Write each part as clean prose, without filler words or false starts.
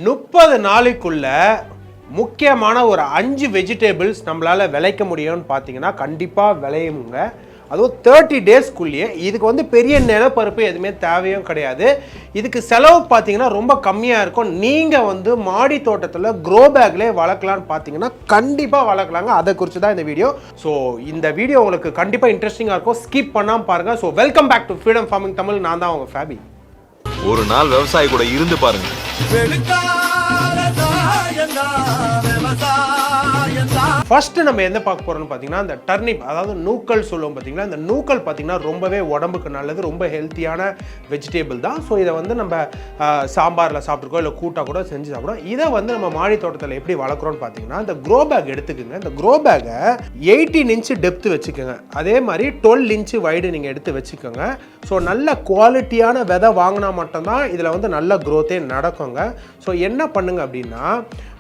30 நாளைக்குள்ள முக்கியமான ஒரு 5 வெஜிடபிள்ஸ் நம்மளால விளைக்க முடியும்னு பார்த்தீங்கன்னா கண்டிப்பாக விளையுங்க. அதுவும் 30 டேஸ்க்குள்ளேயே. இதுக்கு வந்து பெரிய நிலப்பரப்பு எதுவுமே தேவையும் கிடையாது. இதுக்கு செலவு பார்த்தீங்கன்னா ரொம்ப கம்மியாக இருக்கும். நீங்கள் வந்து மாடி தோட்டத்தில் க்ரோ பேக்லேயே வளர்க்கலான்னு பார்த்தீங்கன்னா கண்டிப்பாக வளர்க்கலாங்க. அதை குறித்து தான் இந்த வீடியோ. ஸோ இந்த வீடியோ உங்களுக்கு கண்டிப்பாக இன்ட்ரெஸ்டிங்காக இருக்கும். ஸ்கிப் பண்ணாமல் பாருங்கள். So welcome back to Freedom Farming Tamil. நான் தான் உங்கள் ஃபேபி. ஒரு நாள் விவசாயி கூட இருந்து பாருங்க. ஃபர்ஸ்ட் நம்ம என்ன பார்க்க போறோம்னு பார்த்தீங்கன்னா இந்த டர்னிப், அதாவது நூக்கல் சொல்லுவோம் பார்த்தீங்களா. இந்த நூக்கல் பார்த்தீங்கன்னா ரொம்பவே உடம்புக்கு நல்லது, ரொம்ப ஹெல்த்தியான வெஜிடேபிள் தான். ஸோ இதை வந்து நம்ம சாம்பாரில் சாப்பிட்ருக்கோம், இல்லை கூட்டாக கூட செஞ்சு சாப்பிடுவோம். இதை வந்து நம்ம மாடி தோட்டத்தில் எப்படி வளர்க்குறோம்னு பார்த்தீங்கன்னா இந்த க்ரோ பேக் எடுத்துக்கோங்க. இந்த க்ரோ பேக்கை 18 இன்ச்சு டெப்த்து வச்சுக்கோங்க. அதே மாதிரி 12 இன்ச்சு வைடு நீங்கள் எடுத்து வச்சுக்கோங்க. ஸோ நல்ல குவாலிட்டியான விதை வாங்கினா மட்டும்தான் இதில் வந்து நல்ல க்ரோத்தே நடக்குங்க. ஸோ என்ன பண்ணுங்க அப்படின்னா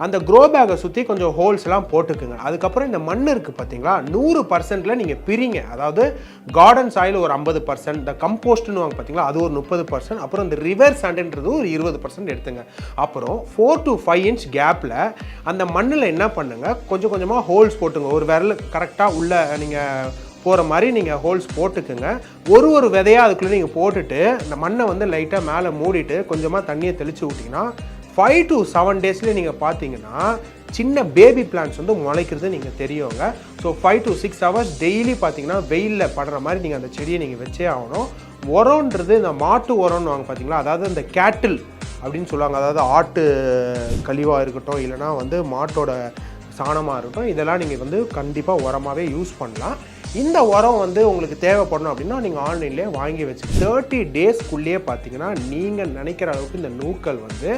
அந்த க்ரோ பேக்கை சுற்றி கொஞ்சம் ஹோல்ஸ் எல்லாம் போட்டுக்குங்க. அதுக்கப்புறம் இந்த மண் இருக்குது பார்த்தீங்களா, 100%ல் நீங்கள் பிரிங்க. அதாவது கார்டன் சாயில் ஒரு 50%, இந்த கம்போஸ்ட்னு வாங்க பார்த்தீங்களா அது ஒரு 30%, அப்புறம் இந்த ரிவர் சாண்டுன்றது ஒரு 20% எடுத்துங்க. அப்புறம் 4 to 5 இன்ச் கேப்பில் அந்த மண்ணில் என்ன பண்ணுங்க, கொஞ்சம் கொஞ்சமாக ஹோல்ஸ் போட்டுங்க. ஒரு விரல் கரெக்டாக உள்ள நீங்கள் போகிற மாதிரி நீங்கள் ஹோல்ஸ் போட்டுக்குங்க. ஒரு விதையாக அதுக்குள்ளே நீங்கள் போட்டுட்டு இந்த மண்ணை வந்து லைட்டாக மேலே மூடிட்டு கொஞ்சமாக தண்ணியை தெளித்து விட்டிங்கன்னா 5 to 7 டேஸ்லேயே நீங்கள் பார்த்தீங்கன்னா சின்ன பேபி பிளான்ட்ஸ் வந்து முளைக்கிறது நீங்கள் தெரியுங்க. ஸோ 5 to 6 hours டெய்லி பார்த்தீங்கன்னா வெயிலில் படுற மாதிரி நீங்கள் அந்த செடியை நீங்கள் வச்சே ஆகணும். உரம்ன்றது இந்த மாட்டு உரம்னு வாங்க பார்த்தீங்களா, அதாவது இந்த கேட்டில் அப்படின்னு சொல்லுவாங்க. அதாவது ஆட்டு கழிவாக இருக்கட்டும், இல்லைனா வந்து மாட்டோட சாணமாக இருக்கட்டும், இதெல்லாம் நீங்கள் வந்து கண்டிப்பாக உரமாகவே யூஸ் பண்ணலாம். இந்த உரம் வந்து உங்களுக்கு தேவைப்படணும் அப்படின்னா நீங்கள் ஆன்லைன்லேயே வாங்கி வச்சு 30 டேஸ்க்குள்ளேயே பார்த்தீங்கன்னா நீங்கள் நினைக்கிற அளவுக்கு இந்த நூக்கல் வந்து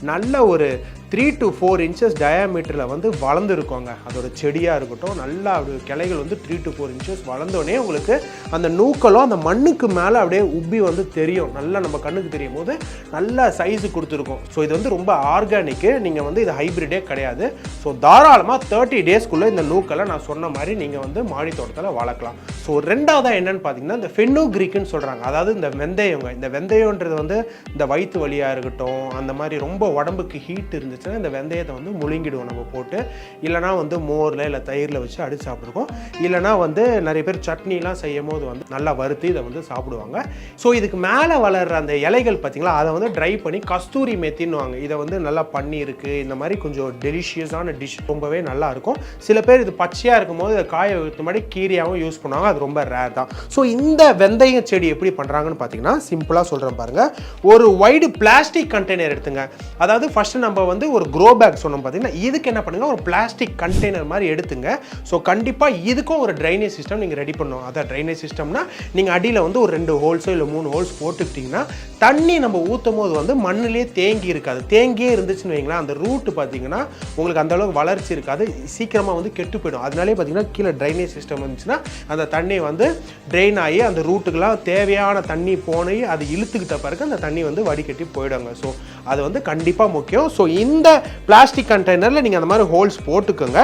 நல்ல ஒரு 3 to 4 inches டயாமீட்டரில் வந்து வளர்ந்துருக்கோங்க. அதோட செடியாக இருக்கட்டும், நல்லா அப்படி கிளைகள் வந்து 3 to 4 inches வளர்ந்தோடனே உங்களுக்கு அந்த நூக்களும் அந்த மண்ணுக்கு மேலே அப்படியே உப்பி வந்து தெரியும். நல்லா நம்ம கண்ணுக்கு தெரியும் போது நல்ல சைஸு கொடுத்துருக்கோம். ஸோ இது வந்து ரொம்ப ஆர்கானிக்கு, நீங்கள் வந்து இது ஹைப்ரிடே கிடையாது. ஸோ தாராளமாக 30 டேஸ்க்குள்ளே இந்த நூக்களை நான் சொன்ன மாதிரி நீங்கள் வந்து மாடி தோட்டத்தில் வளர்க்கலாம். ஸோ ரெண்டாவதாக என்னென்னு பார்த்தீங்கன்னா இந்த ஃபென்னோக்ரீக்குன்னு சொல்கிறாங்க. அதாவது இந்த வெந்தயங்க. இந்த வெந்தயன்றது வந்து இந்த வயிற்று வலியாக இருக்கட்டும், அந்த மாதிரி ரொம்ப உடம்புக்கு ஹீட் இருந்துச்சுன்னா இந்த வெந்தயத்தை வந்து முழுங்கிடுவோம் நம்ம போட்டு. இல்லைனா வந்து மோரில் இல்லை தயிரில் வச்சு அடித்து சாப்பிட்ருக்கோம். இல்லைனா வந்து நிறைய பேர் சட்னிலாம் செய்யும் போது வந்து நல்லா வறுத்து இதை வந்து சாப்பிடுவாங்க. ஸோ இதுக்கு மேலே வளர்கிற அந்த இலைகள் பார்த்தீங்களா, அதை வந்து ட்ரை பண்ணி கஸ்தூரி மெத்தின்னுவாங்க. இதை வந்து நல்லா பன்னீருக்கு இந்த மாதிரி கொஞ்சம் டெலிஷியஸான டிஷ் ரொம்பவே நல்லா இருக்கும். சில பேர் இது பச்சையாக இருக்கும் போது இதை காய வைத்த மாதிரி கீரையாகவும் யூஸ் பண்ணுவாங்க. அது ரொம்ப ரேர் தான். ஸோ இந்த வெந்தய செடி எப்படி பண்ணுறாங்கன்னு பார்த்தீங்கன்னா சிம்பிளாக சொல்கிறேன் பாருங்கள். ஒரு வைடு பிளாஸ்டிக் கண்டெய்னர் எடுத்துங்க. அதாவது ஃபஸ்ட்டு நம்ம வந்து ஒரு க்ரோ பேக் சொன்னோம் பார்த்தீங்கன்னா, இதுக்கு என்ன பண்ணுங்க, ஒரு பிளாஸ்டிக் கண்டெய்னர் மாதிரி எடுத்துங்க. ஸோ கண்டிப்பாக இதுக்கும் ஒரு ட்ரைனேஜ் சிஸ்டம் நீங்கள் ரெடி பண்ணணும். அதான் ட்ரைனேஜ் சிஸ்டம்னா நீங்கள் அடியில் வந்து ஒரு 2 ஹோல்ஸோ இல்லை 3 ஹோல்ஸ் போட்டுக்கிட்டிங்கன்னா தண்ணி நம்ம ஊற்றும் போது வந்து மண்ணிலே தேங்கி இருக்காது. தேங்கியே இருந்துச்சுன்னு வைங்களேன், அந்த ரூட்டு பார்த்தீங்கன்னா உங்களுக்கு அந்த அளவுக்கு வளர்ச்சி இருக்காது, சீக்கிரமாக வந்து கெட்டு போயிடும். அதனாலே பார்த்தீங்கன்னா கீழே ட்ரைனேஜ் சிஸ்டம் இருந்துச்சுன்னா அந்த தண்ணி வந்து ட்ரெயின் ஆகி அந்த ரூட்டுக்கெலாம் தேவையான தண்ணி போனி அது இழுத்துக்கிட்ட பிறகு அந்த தண்ணி வந்து வடிகட்டி போயிடுங்க. ஸோ அது வந்து கண்டிப்பாக முக்கியம். ஸோ இந்த பிளாஸ்டிக் கண்டெய்னரில் நீங்கள் அந்த மாதிரி ஹோல்ஸ் போட்டுக்கோங்க.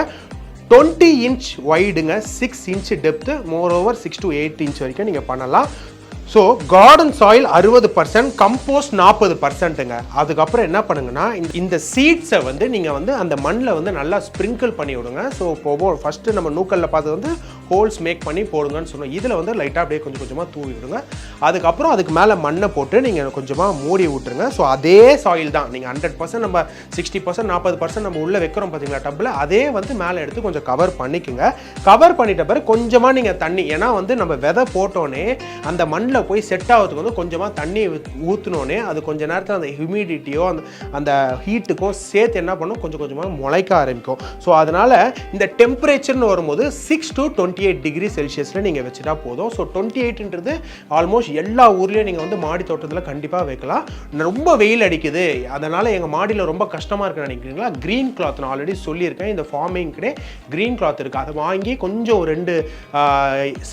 20 இன்ச் வைடுங்க, 6 inch depth, moreover 6 to 8 inch வரைக்கும் நீங்கள் பண்ணலாம். ஸோ கார்டன் சாயில் 60%, கம்போஸ்ட் 40%ங்க. அதுக்கப்புறம் என்ன பண்ணுங்கன்னா இந்த சீட்ஸை வந்து நீங்கள் வந்து அந்த மண்ணில் வந்து நல்லா ஸ்ப்ரிங்கிள் பண்ணி விடுங்க. ஸோ இப்போ ஃபஸ்ட்டு நம்ம நூக்கல்ல பார்த்து வந்து ஹோல்ஸ் மேக் பண்ணி போடுங்கன்னு சொன்னோம். இதில் வந்து லைட்டாக அப்படியே கொஞ்சம் கொஞ்சமாக தூவி விடுங்க. அதுக்கப்புறம் அதுக்கு மேலே மண்ணை போட்டு நீங்கள் கொஞ்சமாக மூடி விட்டுருங்க. ஸோ அதே சாயில் தான் நீங்கள் 100% நம்ம 60% 40% நம்ம உள்ளே வைக்கிறோம் பார்த்தீங்களா டப்பில், அதே வந்து மேலே எடுத்து கொஞ்சம் கவர் பண்ணிக்கோங்க. கவர் பண்ணிட்ட பிறகு கொஞ்சமாக நீங்கள் தண்ணி, ஏன்னா வந்து நம்ம விதை போட்டோன்னே அந்த மண்ணில் போய் செட் ஆகிறதுக்கு வந்து கொஞ்சமாக தண்ணி ஊற்றினோன்னே அது கொஞ்ச நேரத்தில் அந்த ஹியூமிடிட்டியோ அந்த ஹீட்டுக்கும் சேர்த்து என்ன பண்ணும், கொஞ்சம் கொஞ்சமாக முளைக்க ஆரம்பிக்கும். ஸோ அதனால் இந்த டெம்பரேச்சர்னு வரும்போது 6 to 28 டிகிரி செல்சியஸில் நீங்கள் வச்சுட்டா போதும். ஸோ 28ன்றது ஆல்மோஸ்ட் எல்லா ஊர்லேயும் நீங்கள் வந்து மாடி தோட்டத்தில் கண்டிப்பாக வைக்கலாம். ரொம்ப வெயில் அடிக்குது, அதனால் எங்கள் மாடியில் ரொம்ப கஷ்டமாக இருக்குன்னு நினைக்கிறீங்களா, க்ரீன் கிளாத் நான் ஆல்ரெடி சொல்லியிருக்கேன். இந்த ஃபார்மிங்க்கு க்ரீன் கிளாத் இருக்குது, அதை வாங்கி கொஞ்சம் 2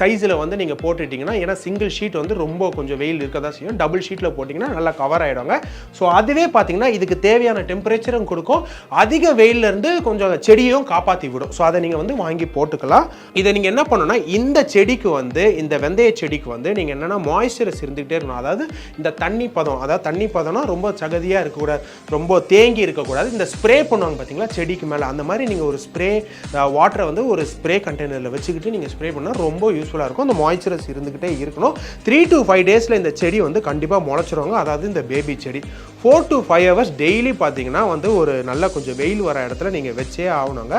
சைஸில் வந்து நீங்கள் போட்டுட்டிங்கன்னா, ஏன்னா சிங்கிள் ஷீட் வந்து ரொம்ப கொஞ்சம் வெயில் இருக்க தான் செய்யும். டபுள் ஷீட்டில் போட்டிங்கன்னா நல்லா கவர் ஆகிடுங்க. ஸோ அதுவே பார்த்தீங்கன்னா இதுக்கு தேவையான டெம்பரேச்சரும் கொடுக்கும், அதிக வெயிலேருந்து கொஞ்சம் செடியும் காப்பாற்றி விடும். ஸோ அதை நீங்கள் வந்து வாங்கி போட்டுக்கலாம். இதை நீங்கள் என்ன என்ன பண்ணணும்னா இந்த செடிக்கு வந்து இந்த வெந்தய செடிக்கு வந்து நீங்கள் என்னென்னா மாய்ஸ்சரஸ் இருந்துகிட்டே இருக்கணும். அதாவது இந்த தண்ணி பதம், அதாவது தண்ணி பதம்னா ரொம்ப சகதியாக இருக்கக்கூடாது, ரொம்ப தேங்கி இருக்கக்கூடாது. இந்த ஸ்ப்ரே பண்ணுவாங்க பார்த்தீங்களா செடிக்கு மேலே, அந்த மாதிரி நீங்கள் ஒரு ஸ்ப்ரே வாட்டரை வந்து ஒரு ஸ்ப்ரே கண்டெய்னரில் வச்சுக்கிட்டு நீங்கள் ஸ்ப்ரே பண்ணால் ரொம்ப யூஸ்ஃபுல்லாக இருக்கும். அந்த மாய்ஸ்சரஸ் இருந்துக்கிட்டே இருக்கணும். 3 to 5 டேஸில் இந்த செடி வந்து கண்டிப்பாக முளைச்சிருவாங்க. அதாவது இந்த பேபி செடி 4 to 5 hours டெய்லி பார்த்தீங்கன்னா வந்து ஒரு நல்ல கொஞ்சம் வெயில் வர இடத்துல நீங்கள் வச்சே ஆகணுங்க.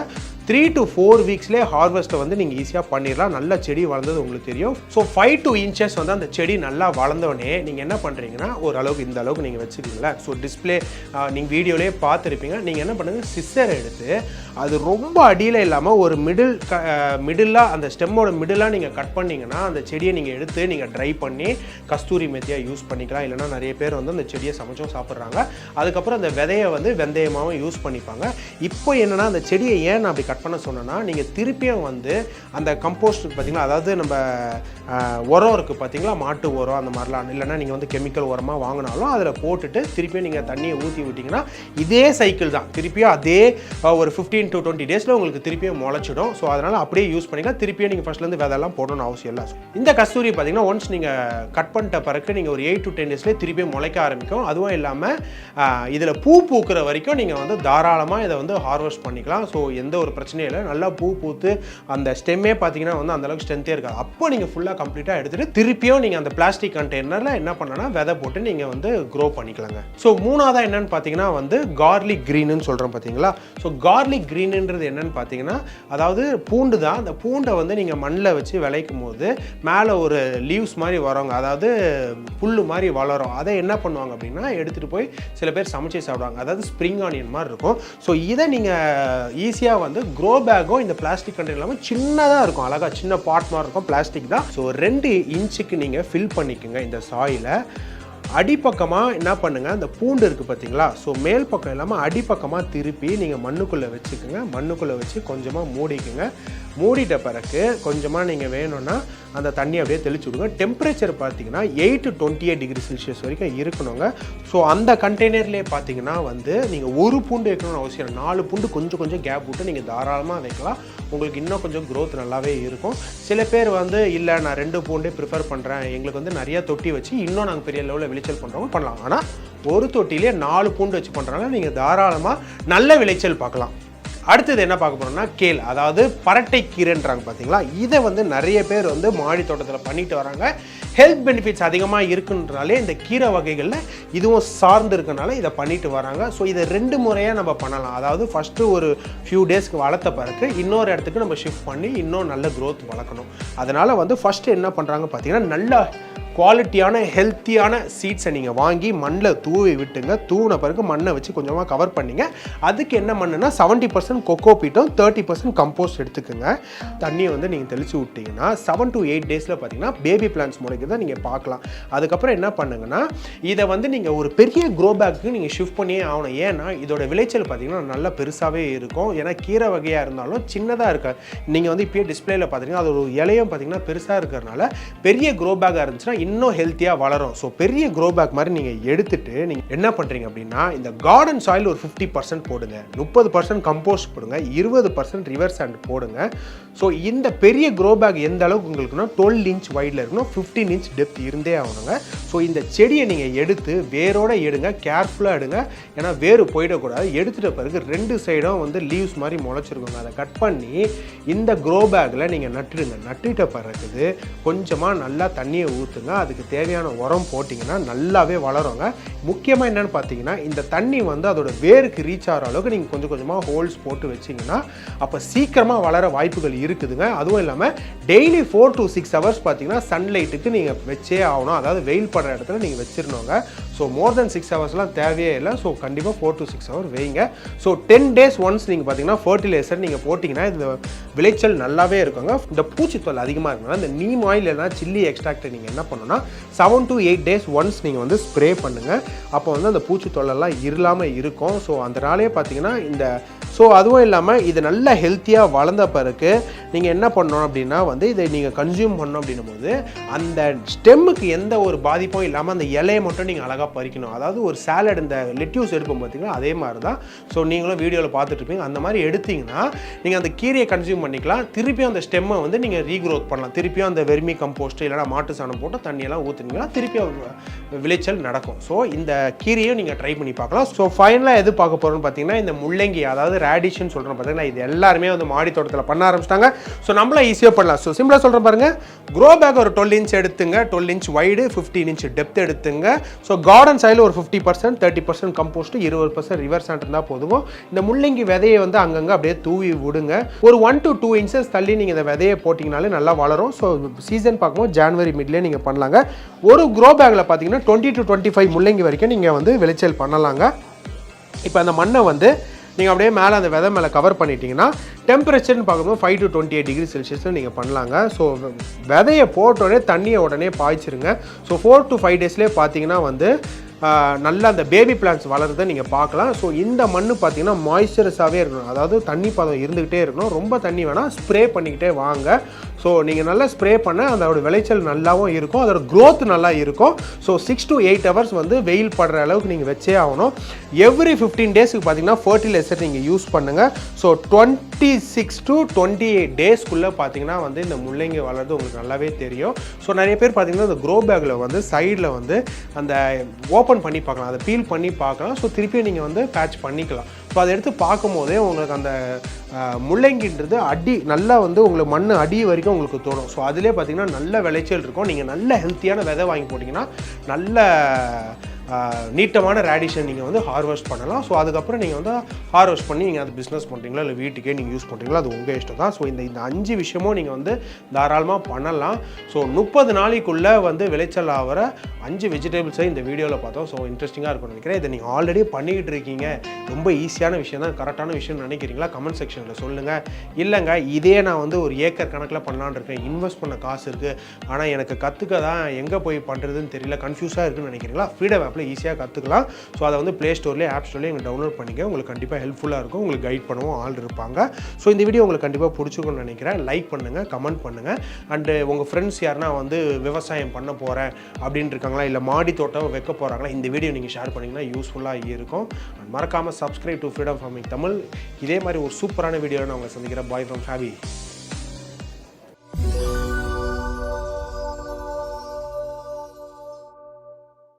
3 to 4 வீக்ஸ்லேயே ஹார்வெஸ்ட்டை வந்து நீங்கள் ஈஸியாக பண்ணிடலாம். நல்ல செடி வளர்ந்தது உங்களுக்கு தெரியும். ஸோ 5 to 8 inches வந்து அந்த செடி நல்லா வளர்ந்தோடனே நீங்கள் என்ன பண்ணுறீங்கன்னா ஓரளவுக்கு இந்த அளவுக்கு நீங்கள் வச்சுக்கிங்களா. ஸோ டிஸ்பிளே நீங்கள் வீடியோலேயே பார்த்துருப்பீங்க. நீங்கள் என்ன பண்ணுங்கள், சிஸ்ஸர் எடுத்து அது ரொம்ப அடியில் இல்லாமல் ஒரு மிடிலாக அந்த ஸ்டெம்மோட மிடிலாக நீங்கள் கட் பண்ணிங்கன்னா அந்த செடியை நீங்கள் எடுத்து நீங்கள் ட்ரை பண்ணி கஸ்தூரி மெத்தியாக யூஸ் பண்ணிக்கலாம். இல்லைனா நிறைய பேர் வந்து அந்த செடியை சமைச்சும் சாப்பிட்றாங்க. அதுக்கப்புறம் அந்த விதையை வந்து வெந்தயமாகவும் யூஸ் பண்ணிப்பாங்க. இப்போ என்னென்னா அந்த செடியை ஏன் நான் அப்படி கட் பண்ண சொன்னேன்னா, நீங்கள் திருப்பியும் வந்து அந்த கம்போஸ்ட் பார்த்தீங்களா, அதாவது நம்ம உரம் இருக்குது பார்த்தீங்களா, மாட்டு உரம் அந்த மாதிரிலாம், இல்லைனா நீங்கள் வந்து கெமிக்கல் உரமாக வாங்கினாலும் அதில் போட்டுட்டு திருப்பியும் நீங்கள் தண்ணியை ஊற்றி விட்டிங்கன்னா இதே சைக்கிள் தான். திருப்பியும் அதே ஒரு 15 to 20 டேஸில் உங்களுக்கு திருப்பியும் முளைச்சிடும். ஸோ அதனால் அப்படியே யூஸ் பண்ணிக்கலாம். திருப்பியும் நீங்கள் ஃபஸ்ட்லேருந்து விதெல்லாம் போடணும்னு அவசியம் இல்லை. இந்த கஸ்தூரி பார்த்தீங்கன்னா ஒன்ஸ் நீங்கள் கட் பண்ணிட்ட பிறகு நீங்கள் ஒரு 8 to 10 டேஸ்லேயே திருப்பியும் முளைக்க ஆரம்பிக்கும். அதுவும் இல்லாமல் இதில் பூ பூக்கிற வரைக்கும் நீங்கள் வந்து தாராளமாக இதை வந்து ஹார்வெஸ்ட் பண்ணிக்கலாம். ஸோ எந்த ஒரு பிரச்சனையும் இல்லை. நல்லா பூ பூத்து அந்த ஸ்டெம்மே பார்த்தீங்கன்னா வந்து அந்தளவுக்கு ஸ்ட்ரென்த்தே இருக்காது. அப்போ நீங்கள் ஃபுல்லாக கம்ப்ளீட்டாக எடுத்துகிட்டு திருப்பியும் நீங்கள் அந்த பிளாஸ்டிக் கண்டெய்னரில் என்ன பண்ணனா விதை போட்டு நீங்கள் வந்து க்ரோ பண்ணிக்கலாங்க. ஸோ மூணாவதாக என்னென்னு பார்த்தீங்கன்னா வந்து கார்லிக் க்ரீனுன்னு சொல்கிறோம் பார்த்தீங்களா. ஸோ கார்லிக் க்ரீனுன்றது என்னென்னு பார்த்தீங்கன்னா அதாவது பூண்டு தான். அந்த பூண்டை வந்து நீங்கள் மண்ணில் வச்சு விளைக்கும் போது மேலே ஒரு லீவ்ஸ் மாதிரி வரோங்க, அதாவது புல் மாதிரி வளரும். அதை என்ன பண்ணுவாங்க அப்படின்னா எடுத்துகிட்டு போய் சில பேர் சமைச்சு சாப்பிடுவாங்க. அதாவது ஸ்ப்ரிங் ஆனியன் மாதிரி இருக்கும். ஸோ இதை நீங்கள் ஈஸியாக வந்து க்ரோ பேக்கும் இந்த பிளாஸ்டிக் கண்டெய்னர் இல்லாமல் சின்னதாக இருக்கும், அழகாக சின்ன பாட் மாதிரி இருக்கும், பிளாஸ்டிக் தான். ஸோ 2 இன்ச்சுக்கு நீங்கள் ஃபில் பண்ணிக்கோங்க இந்த சாயிலை. அடிப்பக்கமாக என்ன பண்ணுங்கள், அந்த பூண்டு இருக்குது பார்த்தீங்களா, ஸோ மேல் பக்கம் இல்லாமல் அடிப்பக்கமாக திருப்பி நீங்கள் மண்ணுக்குள்ளே வச்சுக்கோங்க. மண்ணுக்குள்ளே வச்சு கொஞ்சமாக மூடிக்குங்க. மூடிட்ட பிறகு கொஞ்சமாக நீங்கள் வேணும்னா அந்த தண்ணி அப்படியே தெளிச்சு விடுங்க. டெம்பரேச்சர் பார்த்தீங்கன்னா 8 to 28 degree Celsius வரைக்கும் இருக்கணுங்க. ஸோ அந்த கண்டெய்னர்லேயே பார்த்தீங்கன்னா வந்து நீங்கள் ஒரு பூண்டு வைக்கணும்னு அவசியம் 4 பூண்டு கொஞ்சம் கொஞ்சம் கேப் விட்டு நீங்கள் தாராளமாக வைக்கலாம். உங்களுக்கு இன்னும் கொஞ்சம் க்ரோத் நல்லாவே இருக்கும். சில பேர் வந்து இல்லை நான் 2 பூண்டே ப்ரிஃபர் பண்ணுறேன், எங்களுக்கு வந்து நிறையா தொட்டி வச்சு இன்னும் நாங்கள் பெரிய லெவலில் விளைச்சல் பண்ணுறவங்க பண்ணலாம். ஆனால் ஒரு தொட்டிலே 4 பூண்டு வச்சு பண்ணுறாங்க, நீங்கள் தாராளமாக நல்ல விளைச்சல் பார்க்கலாம். அடுத்தது என்ன பார்க்க போகிறோம்னா கேல், அதாவது பரட்டை கீரைன்றாங்க பார்த்தீங்களா. இதை வந்து நிறைய பேர் வந்து மாடி தோட்டத்தில் பண்ணிட்டு வராங்க. ஹெல்த் பெனிஃபிட்ஸ் அதிகமாக இருக்குன்றனாலே இந்த கீரை வகைகளில் இதுவும் சார்ந்து இருக்கனால இதை பண்ணிட்டு வராங்க. ஸோ இதை 2 முறையாக நம்ம பண்ணலாம். அதாவது ஃபஸ்ட்டு ஒரு ஃபியூ டேஸ்க்கு வளர்த்த பிறகு இன்னொரு இடத்துக்கு நம்ம ஷிஃப்ட் பண்ணி இன்னும் நல்ல க்ரோத் வளர்க்கணும். அதனால் வந்து ஃபஸ்ட்டு என்ன பண்ணுறாங்க பார்த்தீங்கன்னா நல்லா குவாலிட்டியான ஹெல்த்தியான சீட்ஸை நீங்கள் வாங்கி மண்ணில் தூவி விட்டுங்க. தூவின பிறகு மண்ணை வச்சு கொஞ்சமாக கவர் பண்ணிங்க. அதுக்கு என்ன மண்ணுனா 70% கொக்கோ பீட்டும் 30% கம்போஸ்ட் எடுத்துக்கோங்க. தண்ணியை வந்து நீங்கள் தெளித்து விட்டிங்கன்னா 7 to 8 டேஸில் பார்த்தீங்கன்னா பேபி பிளான்ஸ் முளைக்கிறத நீங்கள் பார்க்கலாம். அதுக்கப்புறம் என்ன பண்ணுங்கன்னா இதை வந்து நீங்கள் ஒரு பெரிய க்ரோ பேக்கு நீங்கள் ஷிஃப்ட் பண்ணியே ஆகணும். ஏன்னா இதோட விளைச்சல் பார்த்தீங்கன்னா நல்லா பெருசாகவே இருக்கும். ஏன்னா கீரை வகையாக இருந்தாலும் சின்னதாக இருக்காது. நீங்கள் வந்து இப்போயே டிஸ்பிளேயில் பார்த்தீங்கன்னா அது ஒரு இலையும் பார்த்தீங்கன்னா பெருசாக இருக்கிறதுனால பெரிய க்ரோ பேக்காக இருந்துச்சுன்னா இன்னும் ஹெல்த்தியாக வளரும். ஸோ பெரிய க்ரோ பேக் மாதிரி நீங்கள் எடுத்துட்டு நீங்கள் என்ன பண்ணுறீங்க அப்படின்னா இந்த கார்டன் சாயில் ஒரு 50% போடுங்க, 30% கம்போஸ்ட் போடுங்க, 20% ரிவர் சாண்ட் போடுங்க. ஸோ இந்த பெரிய க்ரோ பேக் எந்த அளவுக்கு உங்களுக்குன்னா 12 inch வைடில் இருக்கணும், 15 inch டெப்த் இருந்தே ஆகணுங்க. ஸோ இந்த செடியை நீங்கள் எடுத்து வேரோட எடுங்க, கேர்ஃபுல்லாக எடுங்க, ஏன்னா வேறு போயிடக்கூடாது. எடுத்துகிட்ட பிறகு 2 சைடும் வந்து லீவ்ஸ் மாதிரி முளைச்சிருக்கோங்க. அதை கட் பண்ணி இந்த க்ரோ பேக்கில் நீங்கள் நட்டுடுங்க. நட்டுட்ட பிறகு கொஞ்சமாக நல்லா தண்ணியை ஊற்றுங்க. அதுக்கு தேவையான உரம் போட்டிங்கன்னா நல்லாவே வளருங்க. முக்கியமாக என்னென்னு பார்த்தீங்கன்னா இந்த தண்ணி வந்து அதோட வேருக்கு ரீச் ஆகிற அளவுக்கு நீங்கள் கொஞ்சம் கொஞ்சமாக ஹோல்ஸ் போட்டு வச்சிங்கன்னா அப்போ சீக்கிரமாக வளர வாய்ப்புகள் இருக்குதுங்க. அதுவும் இல்லாமல் டெய்லி 4 to 6 hours பார்த்தீங்கன்னா சன்லைட்டுக்கு நீங்கள் வச்சே ஆகணும். அதாவது வெயில் படுற இடத்துல நீங்கள் வச்சிருந்தோங்க. ஸோ மோர் தென் 6 ஹவர்ஸ்லாம் தேவையே இல்லை. ஸோ கண்டிப்பாக 4 to 6 hours வைங்க. ஸோ 10 days ஒன்ஸ் நீங்கள் பார்த்தீங்கன்னா ஃபர்டிலைசர் நீங்கள் போட்டிங்கன்னா இந்த விளைச்சல் நல்லாவே இருக்குங்க. இந்த பூச்சித்தொல்லை அதிகமாக இருக்குன்னா இந்த நீம் ஆயில் இல்லைனா சில்லி எக்ஸ்ட்ராக்ட் நீங்கள் என்ன பண்ணணும்னா 7 to 8 days ஒன்ஸ் நீங்கள் வந்து ஸ்ப்ரே பண்ணுங்கள். அப்போ வந்து அந்த பூச்சி தொல்லைலாம் இல்லாமல் இருக்கும். ஸோ அந்த நாளே பார்த்தீங்கன்னா இந்த ஸோ அதுவும் இல்லாமல் இது நல்ல ஹெல்த்தியாக வளர்ந்த பிறகு நீங்கள் என்ன பண்ணணும் அப்படின்னா வந்து இதை நீங்கள் கன்சியூம் பண்ணணும் அப்படின்னும் போது அந்த ஸ்டெம்முக்கு எந்த ஒரு பாதிப்பும் இல்லாமல் அந்த இலையை மட்டும் நீங்கள் அழகாக பறிக்கணும். அதாவது ஒரு சாலட் இந்த லெட்யூஸ் எடுப்போம் பார்த்தீங்கன்னா அதே மாதிரி தான். ஸோ நீங்களும் வீடியோவில் பார்த்துட்டு இருப்பீங்க. அந்த மாதிரி எடுத்தீங்கன்னா நீங்கள் அந்த கீரையை கன்சியூம் பண்ணிக்கலாம். திருப்பியும் அந்த ஸ்டெம்மை வந்து நீங்கள் ரீக்ரோத் பண்ணலாம். திருப்பியும் அந்த வெர்மி கம்போஸ்ட் இல்லைனா மாட்டு சாணம் போட்டு தண்ணியெல்லாம் ஊற்றுனீங்கன்னா திருப்பியும் விளைச்சல் நடக்கும். ஸோ இந்த கீரையும் நீங்கள் ட்ரை பண்ணி பார்க்கலாம். ஸோ ஃபைனலாக எது பார்க்க போகிறோம்னு பார்த்தீங்கன்னா இந்த முள்ளங்கி, அதாவது ரேடிஷ்னு சொல்கிறோம் பார்த்தீங்கன்னா, இது எல்லாருமே வந்து மாடி தோட்டத்தில் பண்ண ஆரம்பிச்சிட்டாங்க. ஸோ நம்மளாம் ஈஸியாக பண்ணலாம். ஸோ சிம்பிளாக சொல்கிறேன் பாருங்கள், க்ரோ பேக் ஒரு 12 இன்ச் எடுத்துங்க, 12 இன்ச் வைடு, 15 இன்ச் டெப்த் எடுத்துங்க. ஸோ கார்டன் சைடில் ஒரு 50%, 30% கம்போஸ்ட், 20% ரிவர் சாண்ட் இருந்தால் போதும். இந்த முள்ளங்கி விதையை வந்து அங்கங்கே அப்படியே தூவி விடுங்க. ஒரு 1 to 2 இன்ச்சஸ் தள்ளி நீங்கள் இந்த விதையை போட்டிங்கனாலே நல்லா வளரும். ஸோ சீசன் பார்க்கும்போது ஜான்வரி மிட்லேயே நீங்கள் பண்ணலாங்க. ஒரு க்ரோ பேக்கில் பார்த்தீங்கன்னா 20 to 25 முள்ளங்கி வரைக்கும் நீங்கள் வந்து விளைச்சல் பண்ணலாங்க. இப்போ அந்த மண்ணை வந்து நீங்கள் அப்படியே மேலே அந்த விதை மேலே கவர் பண்ணிட்டீங்கன்னா டெம்பரேச்சர்னு பார்க்கும்போது 5 to 28 டிகிரி செல்சியஸில் நீங்கள் பண்ணலாங்க. ஸோ விதையை போட்டோடனே தண்ணியை உடனே பாய்ச்சிருங்க. ஸோ 4 to 5 டேஸ்லேயே பார்த்தீங்கன்னா வந்து நல்லா அந்த பேபி பிளான்ட்ஸ் வளருதை நீங்கள் பார்க்கலாம். ஸோ இந்த மண் பார்த்தீங்கன்னா மாய்ஸ்சரஸாகவே இருக்கணும். அதாவது தண்ணி பதம் இருந்துக்கிட்டே இருக்கணும். ரொம்ப தண்ணி வேணால் ஸ்ப்ரே பண்ணிக்கிட்டே வாங்க. ஸோ நீங்கள் நல்லா ஸ்ப்ரே பண்ண அதோட விளைச்சல் நல்லாவும் இருக்கும், அதோட க்ரோத் நல்லா இருக்கும். ஸோ 6 to 8 ஹவர்ஸ் வந்து வெயில் படுற அளவுக்கு நீங்கள் வச்சே ஆகணும். எவ்ரி 15 டேஸுக்கு பார்த்தீங்கன்னா ஃபர்டிலைசர் நீங்கள் யூஸ் பண்ணுங்கள். ஸோ 26 to 28 டேஸ்க்குள்ளே பார்த்தீங்கன்னா வந்து இந்த முள்ளங்கி வளர்றது உங்களுக்கு நல்லாவே தெரியும். ஸோ நிறைய பேர் பார்த்தீங்கன்னா இந்த க்ரோ பேக்கில் வந்து சைடில் வந்து அந்த ஓப்பன் பண்ணி பார்க்கலாம், அதை பீல் பண்ணி பார்க்கலாம். ஸோ திருப்பியும் நீங்கள் வந்து பேட்ச் பண்ணிக்கலாம். ஸோ அதை எடுத்து பார்க்கும் போதே உங்களுக்கு அந்த முள்ளங்கின்றது அடி நல்லா வந்து உங்களுக்கு மண் அடி வரைக்கும் உங்களுக்கு தோணும். ஸோ அதிலே பார்த்தீங்கன்னா நல்ல விளைச்சல் இருக்கும். நீங்கள் நல்ல ஹெல்த்தியான விதை வாங்கி போட்டிங்கன்னா நல்ல நீட்டமான ரேடிஷன் நீங்கள் வந்து ஹார்வெஸ்ட் பண்ணலாம். ஸோ அதுக்கப்புறம் நீங்கள் வந்து ஹார்வெஸ்ட் பண்ணி நீங்கள் அது பிஸ்னஸ் பண்ணுறீங்களா இல்லை வீட்டுக்கே நீங்கள் யூஸ் பண்ணுறீங்களா, அது உங்கள் இஷ்டம் தான். ஸோ இந்த 5 விஷயமும் நீங்கள் வந்து தாராளமாக பண்ணலாம். ஸோ 30 நாளைக்குள்ளே வந்து விளைச்சல் ஆகிற 5 வெஜிடபிள்ஸை இந்த வீடியோவில் பார்த்தோம். ஸோ இன்ட்ரெஸ்டிங்காக இருக்கும்னு நினைக்கிறேன். இதை நீங்கள் ஆல்ரெடி பண்ணிக்கிட்டு இருக்கீங்க, ரொம்ப ஈஸியான விஷயம் தான், கரெக்டான விஷயம் நினைக்கிறீங்களா, கமெண்ட் செக்ஷனில் சொல்லுங்கள். இல்லைங்க இதே நான் வந்து ஒரு ஏக்கர் கணக்கில் பண்ணலான்னு இருக்கேன், இன்வெஸ்ட் பண்ண காசு இருக்குது, ஆனால் எனக்கு கற்றுக்க தான் எங்கே போய் பண்ணுறதுன்னு தெரியல, கன்ஃபியூஸாக இருக்குன்னு நினைக்கிறீங்களா, ஃப்ரீடம் ஈஸியாக கற்றுக்கலாம். ஸோ அதை வந்து ப்ளே ஸ்டோர்லேயே ஆப் ஸ்டோர்லேயே நீங்கள் டவுன்லோட் பண்ணிக்க, உங்களுக்கு கண்டிப்பாக ஹெல்ப்ஃபுல்லாக இருக்கும். உங்களுக்கு கைட் பண்ணுவோம் ஆள் இருப்பாங்க. ஸோ இந்த வீடியோ உங்களுக்கு கண்டிப்பாக பிடிச்சிருக்கும்னு நினைக்கிறேன். லைக் பண்ணுங்கள், கமெண்ட் பண்ணுங்கள். அண்டு உங்கள் ஃப்ரெண்ட்ஸ் யாருன்னா வந்து விவசாயம் பண்ண போகிறேன் அப்படின்னு இருக்காங்களா, இல்லை மாடி தோட்டம் வைக்க போகிறாங்களா, இந்த வீடியோ நீங்கள் ஷேர் பண்ணிங்கன்னா யூஸ்ஃபுல்லாக இருக்கும். மறக்காமல் subscribe to Freedom Farming Tamil. இதே மாதிரி ஒரு சூப்பரான வீடியோவில் நான் உங்களை சந்திக்கிறேன். Bye from ஃபேபி.